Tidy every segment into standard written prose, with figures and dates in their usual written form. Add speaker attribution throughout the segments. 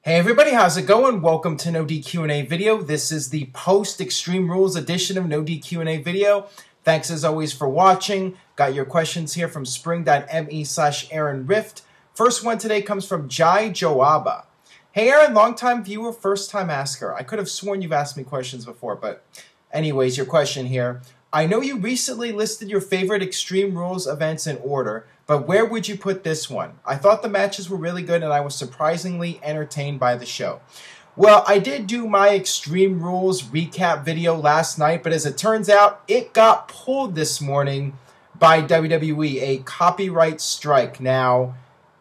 Speaker 1: Hey everybody, how's it going? Welcome to NoDQ&A video. This is the post-Extreme Rules edition of NoDQ&A video. Thanks as always for watching. Got your questions here from spring.me/AaronRift. First one today comes from Jai Joaba. Hey Aaron, long-time viewer, first-time asker. I could have sworn you've asked me questions before, but anyways, your question here. I know you recently listed your favorite Extreme Rules events in order, but where would you put this one? I thought the matches were really good and I was surprisingly entertained by the show. Well, I did do my Extreme Rules recap video last night, but as it turns out, it got pulled this morning by WWE, a copyright strike. Now,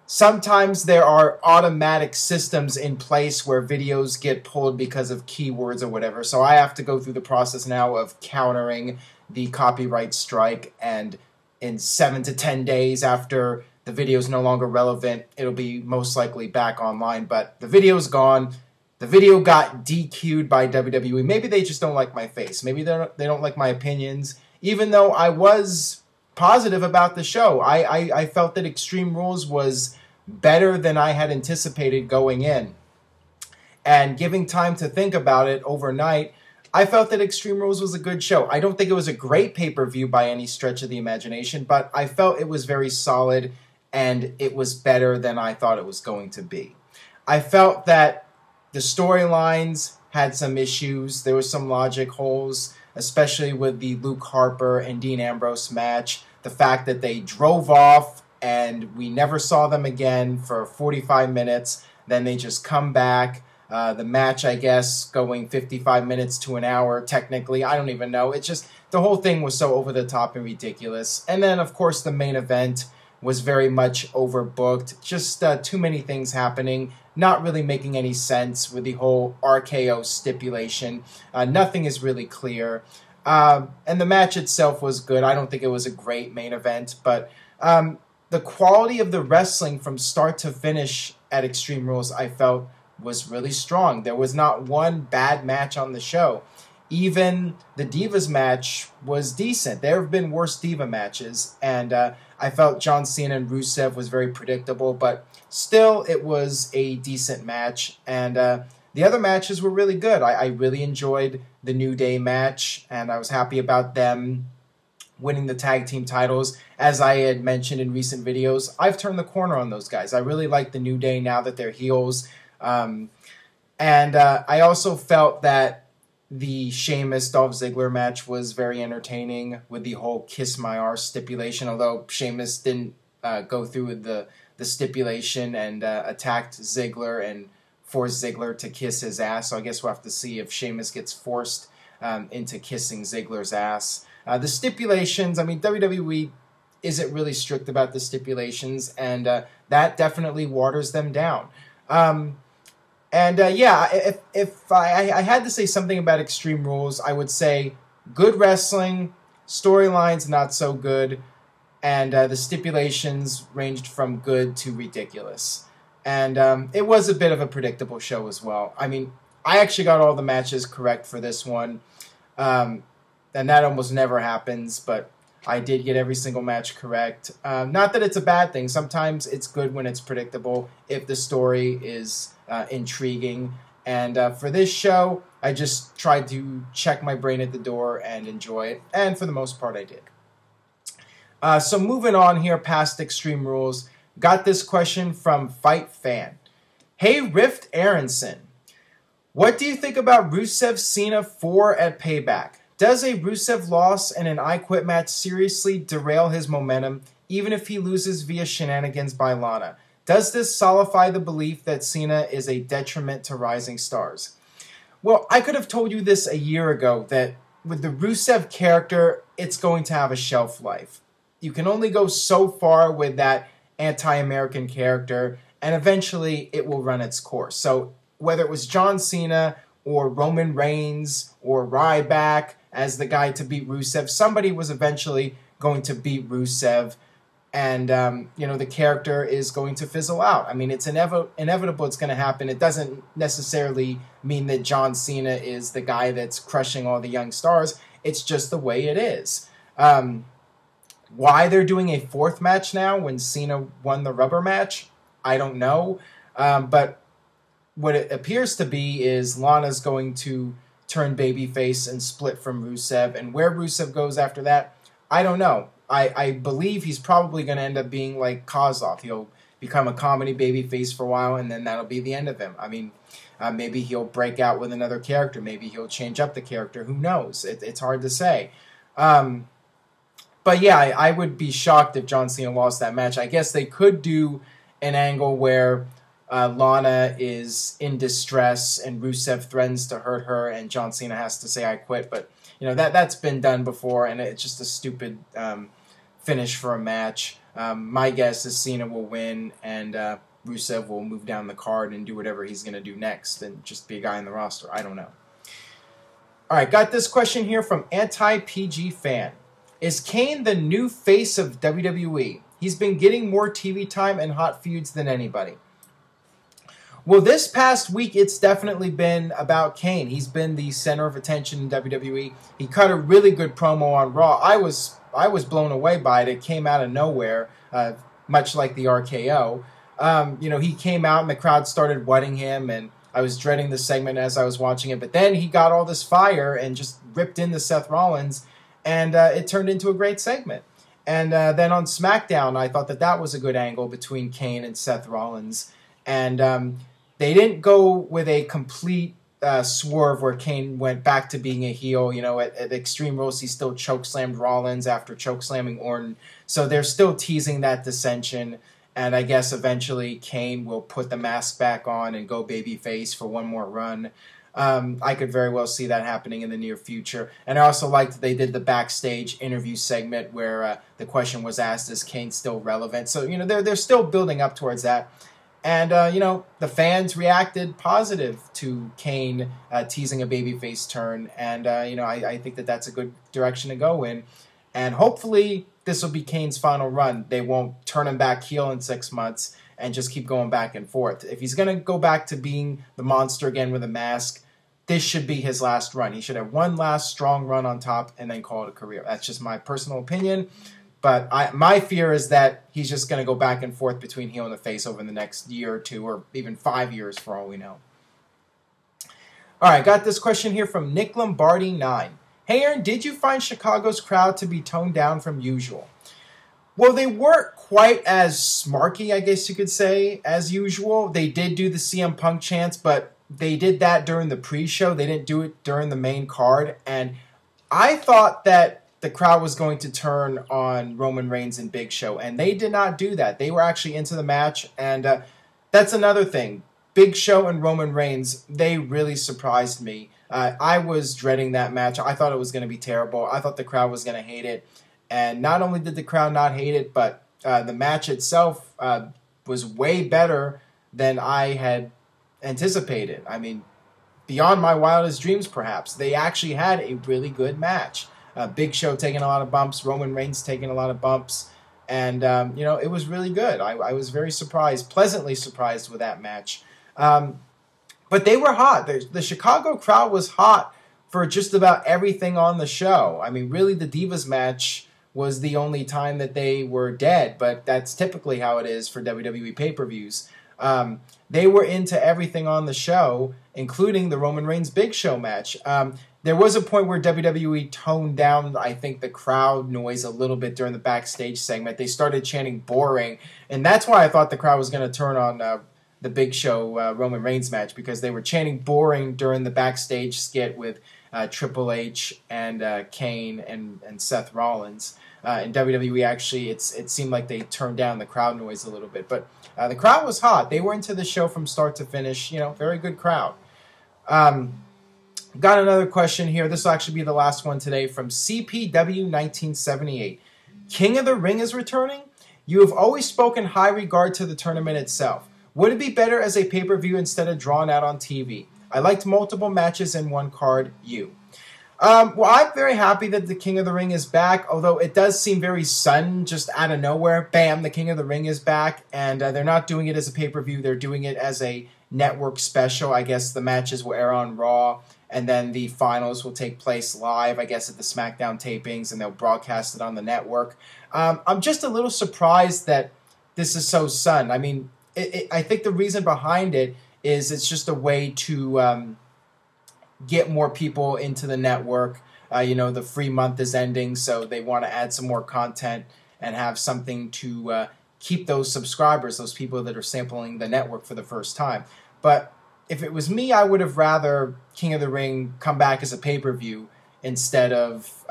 Speaker 1: sometimes there are automatic systems in place where videos get pulled because of keywords or whatever, so I have to go through the process now of countering the copyright strike, and in 7 to 10 days after the video is no longer relevant, it'll be most likely back online. But the video's gone. The video got DQ'd by WWE. Maybe they just don't like my face. Maybe they don't like my opinions. Even though I was positive about the show, I felt that Extreme Rules was better than I had anticipated going in. And giving time to think about it overnight, I felt that Extreme Rules was a good show. I don't think it was a great pay-per-view by any stretch of the imagination, but I felt it was very solid and it was better than I thought it was going to be. I felt that the storylines had some issues. There were some logic holes, especially with the Luke Harper and Dean Ambrose match. The fact that they drove off and we never saw them again for 45 minutes, then they just come back. The match, I guess, going 55 minutes to an hour, technically. I don't even know. It's just, the whole thing was so over the top and ridiculous. And then, of course, the main event was very much overbooked. Just too many things happening, not really making any sense with the whole RKO stipulation. Nothing is really clear. And the match itself was good. I don't think it was a great main event, but the quality of the wrestling from start to finish at Extreme Rules, I felt, was really strong. There was not one bad match on the show. Even the Divas match was decent. There have been worse Diva matches, and I felt John Cena and Rusev was very predictable, but still it was a decent match, and the other matches were really good. I really enjoyed the New Day match, and I was happy about them winning the tag team titles. As I had mentioned in recent videos, I've turned the corner on those guys. I really like the New Day now that they're heels. I also felt that the Sheamus-Dolph Ziggler match was very entertaining with the whole kiss my arse stipulation, although Sheamus didn't go through with the stipulation and attacked Ziggler and forced Ziggler to kiss his ass. So I guess we'll have to see if Sheamus gets forced into kissing Ziggler's ass. The stipulations, I mean, WWE isn't really strict about the stipulations, and that definitely waters them down. If I had to say something about Extreme Rules, I would say good wrestling, storylines not so good, and the stipulations ranged from good to ridiculous. And it was a bit of a predictable show as well. I mean, I actually got all the matches correct for this one, and that almost never happens, but I did get every single match correct. Not that it's a bad thing. Sometimes it's good when it's predictable if the story is intriguing. And for this show, I just tried to check my brain at the door and enjoy it. And for the most part, I did. So moving on here past Extreme Rules, got this question from Fight Fan. Hey Rift Aronson, what do you think about Rusev Cena 4 at Payback? Does a Rusev loss in an I Quit match seriously derail his momentum, even if he loses via shenanigans by Lana? Does this solidify the belief that Cena is a detriment to rising stars? Well, I could have told you this a year ago, that with the Rusev character, it's going to have a shelf life. You can only go so far with that anti-American character, and eventually it will run its course. So whether it was John Cena or Roman Reigns or Ryback as the guy to beat Rusev, somebody was eventually going to beat Rusev, and the character is going to fizzle out. I mean, it's inevitable it's going to happen. It doesn't necessarily mean that John Cena is the guy that's crushing all the young stars. It's just the way it is. Why they're doing a fourth match now when Cena won the rubber match, I don't know. But what it appears to be is Lana's going to turn babyface and split from Rusev, and where Rusev goes after that, I don't know. I believe he's probably going to end up being like Kozlov. He'll become a comedy babyface for a while, and then that'll be the end of him. I mean, maybe he'll break out with another character. Maybe he'll change up the character. Who knows? It's hard to say. But yeah, I would be shocked if John Cena lost that match. I guess they could do an angle where Lana is in distress and Rusev threatens to hurt her and John Cena has to say I quit. But you know that's been done before, and it's just a stupid finish for a match. My guess is Cena will win and Rusev will move down the card and do whatever he's going to do next and just be a guy in the roster. I don't know. All right, got this question here from Anti-PG Fan. Is Kane the new face of WWE? He's been getting more TV time and hot feuds than anybody. Well, this past week, it's definitely been about Kane. He's been the center of attention in WWE. He cut a really good promo on Raw. I was blown away by it. It came out of nowhere, much like the RKO. He came out and the crowd started wetting him, and I was dreading the segment as I was watching it. But then he got all this fire and just ripped into Seth Rollins, and it turned into a great segment. And then on SmackDown, I thought that was a good angle between Kane and Seth Rollins. And they didn't go with a complete swerve where Kane went back to being a heel. You know, at Extreme Rules, he still chokeslammed Rollins after chokeslamming Orton. So they're still teasing that dissension. And I guess eventually Kane will put the mask back on and go babyface for one more run. I could very well see that happening in the near future. And I also liked that they did the backstage interview segment where the question was asked, is Kane still relevant? So, you know, they're still building up towards that. And, the fans reacted positive to Kane teasing a babyface turn. And, I think that that's a good direction to go in. And hopefully this will be Kane's final run. They won't turn him back heel in 6 months and just keep going back and forth. If he's going to go back to being the monster again with a mask, this should be his last run. He should have one last strong run on top and then call it a career. That's just my personal opinion. But my fear is that he's just going to go back and forth between heel and the face over the next year or two, or even 5 years for all we know. All right, got this question here from Nick Lombardi 9. Hey, Aaron, did you find Chicago's crowd to be toned down from usual? Well, they weren't quite as smarky, I guess you could say, as usual. They did do the CM Punk chants, but they did that during the pre-show. They didn't do it during the main card. And I thought that the crowd was going to turn on Roman Reigns and Big Show, and they did not do that. They were actually into the match, and that's another thing. Big Show and Roman Reigns, they really surprised me. I was dreading that match. I thought it was going to be terrible. I thought the crowd was going to hate it, and not only did the crowd not hate it, but the match itself was way better than I had anticipated. I mean, beyond my wildest dreams, perhaps. They actually had a really good match. Big Show taking a lot of bumps, Roman Reigns taking a lot of bumps, and it was really good. I was very surprised, pleasantly surprised with that match. But they were hot. The Chicago crowd was hot for just about everything on the show. I mean, really, the Divas match was the only time that they were dead, but that's typically how it is for WWE pay-per-views. They were into everything on the show, including the Roman Reigns Big Show match. There was a point where WWE toned down, I think, the crowd noise a little bit during the backstage segment. They started chanting boring, and that's why I thought the crowd was going to turn on the Big Show Roman Reigns match, because they were chanting boring during the backstage skit with Triple H and Kane and Seth Rollins. In WWE, actually, it seemed like they turned down the crowd noise a little bit. But the crowd was hot. They were into the show from start to finish. Very good crowd. Got another question here. This will actually be the last one today from CPW1978. King of the Ring is returning? You have always spoken high regard to the tournament itself. Would it be better as a pay-per-view instead of drawn out on TV? I liked multiple matches in one card. Well, I'm very happy that the King of the Ring is back, although it does seem very sudden, just out of nowhere. Bam, the King of the Ring is back, and they're not doing it as a pay-per-view. They're doing it as a network special. I guess the matches will air on Raw, and then the finals will take place live, I guess, at the SmackDown tapings, and they'll broadcast it on the network. I'm just a little surprised that this is so sudden. I mean, I think the reason behind it is it's just a way to get more people into the network. The free month is ending, so they want to add some more content and have something to keep those subscribers, those people that are sampling the network for the first time. But if it was me, I would have rather King of the Ring come back as a pay-per-view instead of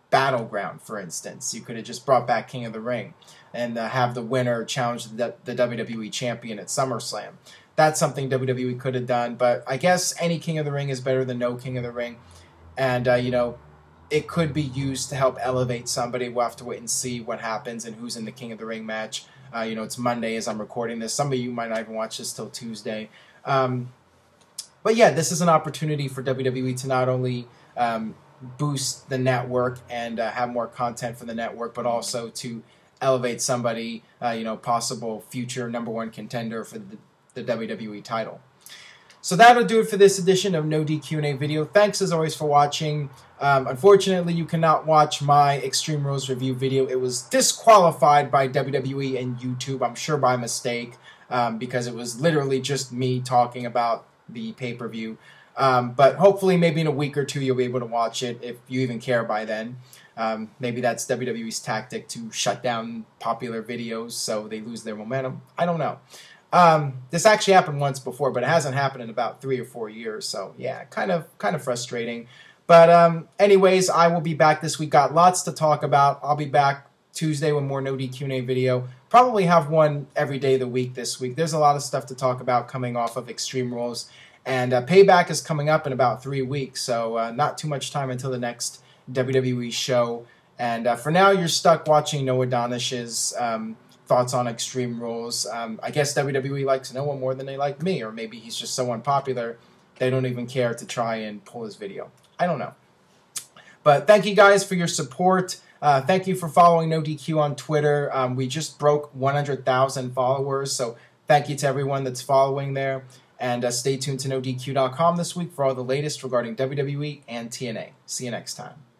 Speaker 1: Battleground, for instance. You could have just brought back King of the Ring and have the winner challenge the WWE Champion at SummerSlam. That's something WWE could have done, but I guess any King of the Ring is better than no King of the Ring. And, it could be used to help elevate somebody. We'll have to wait and see what happens and who's in the King of the Ring match. It's Monday as I'm recording this. Some of you might not even watch this till Tuesday. But yeah, this is an opportunity for WWE to not only boost the network and have more content for the network, but also to elevate somebody, possible future #1 contender for the WWE title. So that'll do it for this edition of NoDQ&A video. Thanks as always for watching. Unfortunately, you cannot watch my Extreme Rules review video. It was disqualified by WWE and YouTube, I'm sure by mistake, because it was literally just me talking about the pay-per-view. But hopefully maybe in a week or two you'll be able to watch it if you even care by then. Maybe that's WWE's tactic to shut down popular videos so they lose their momentum. I don't know. This actually happened once before, but it hasn't happened in about 3 or 4 years. So yeah, kind of frustrating. But anyways, I will be back this week. Got lots to talk about. I'll be back Tuesday with more NoDQ&A video. Probably have one every day of the week this week. There's a lot of stuff to talk about coming off of Extreme Rules. And Payback is coming up in about 3 weeks. So not too much time until the next WWE show. And for now, you're stuck watching Noah Donish's thoughts on Extreme Rules. I guess WWE likes Noah more than they like me, or maybe he's just so unpopular they don't even care to try and pull his video. I don't know. But thank you guys for your support. Thank you for following NoDQ on Twitter. We just broke 100,000 followers, so thank you to everyone that's following there. And stay tuned to NoDQ.com this week for all the latest regarding WWE and TNA. See you next time.